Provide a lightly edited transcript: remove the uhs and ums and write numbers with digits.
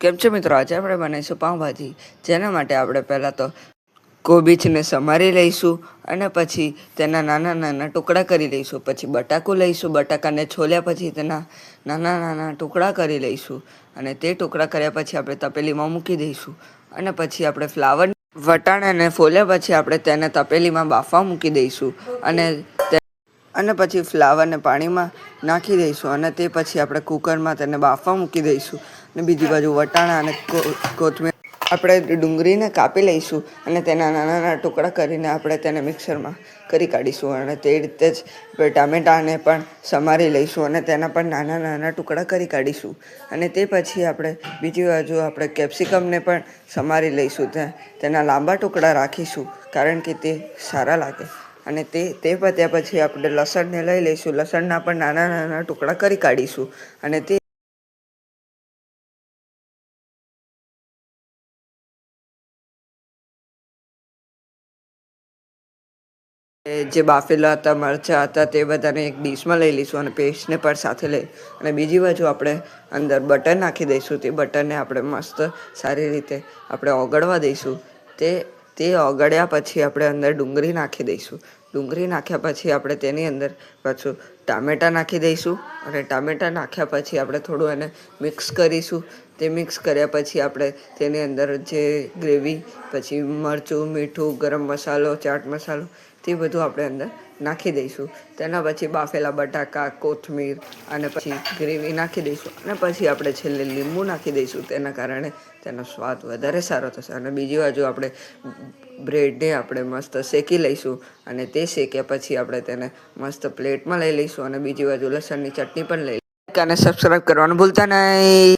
કેમ છે મિત્રો? આજે આપણે બનાવીશું પાઉંભાજી. જેના માટે આપણે પહેલાં તો કોબીજને સમારી લઈશું અને પછી તેના નાના નાના ટુકડા કરી લઈશું. પછી બટાકું લઈશું, બટાકાને છોલ્યા પછી તેના નાના નાના ટુકડા કરી લઈશું અને તે ટુકડા કર્યા પછી આપણે તપેલીમાં મૂકી દઈશું. અને પછી આપણે વટાણાને ફોલ્યા પછી આપણે તેને તપેલીમાં બાફવા મૂકી દઈશું અને પછી ફ્લાવરને પાણીમાં નાખી દઈશું અને તે પછી આપણે કુકરમાં તેને બાફવા મૂકી દઈશું. અને બીજી બાજુ વટાણા અને કોથમીર આપણે ડુંગળીને કાપી લઈશું અને તેના નાના નાના ટુકડા કરીને આપણે તેને મિક્સરમાં કરી કાઢીશું. અને તે રીતે જ આપણે ટામેટાને પણ સમારી લઈશું અને તેના પણ નાના નાના ટુકડા કરી કાઢીશું. અને તે પછી આપણે બીજી બાજુ આપણે કેપ્સિકમને પણ સમારી લઈશું. તેના લાંબા ટુકડા રાખીશું કારણ કે તે સારા લાગે. અને તે પત્યા પછી આપણે લસણને લઈ લઈશું. લસણના પણ નાના નાના ટુકડા કરી કાઢીશું. અને તે જે બાફેલા હતા મરચાં હતા તે બધાને એક ડીશમાં લઈ લઈશું અને પેસ્ટને પણ સાથે લઈ અને બીજી બાજુ આપણે અંદર બટર નાખી દઈશું. તે બટરને આપણે મસ્ત સારી રીતે આપણે ઓગળવા દઈશું. તે ઓગળ્યા પછી આપણે અંદર ડુંગળી નાખી દઈશું. ડુંગળી નાખ્યા પછી આપણે તેની અંદર પાછું ટામેટાં નાખી દઈશું અને ટામેટાં નાખ્યા પછી આપણે થોડું એને મિક્સ કરીશું. તે મિક્સ કર્યા પછી આપણે તેની અંદર જે ગ્રેવી પછી મરચું, મીઠું, ગરમ મસાલો, ચાટ મસાલો તે બધું આપણે અંદર નાખી દઈશું. તેના પછી બાફેલા બટાકા, કોથમીર અને પછી ગ્રેવી નાખી દઈશું અને પછી આપણે છેલ્લે લીંબુ નાખી દઈશું. તેના કારણે તેનો સ્વાદ વધારે સારો થશે. અને બીજી બાજુ આપણે બ્રેડને આપણે મસ્ત શેકી લઈશું અને તે શેક્યા પછી આપણે તેને મસ્ત પ્લેટમાં લઈ લઈશું અને બીજી બાજુ લસણની ચટણી પણ લઈ અને સબસ્ક્રાઈબ કરવાનું ભૂલતા નહીં.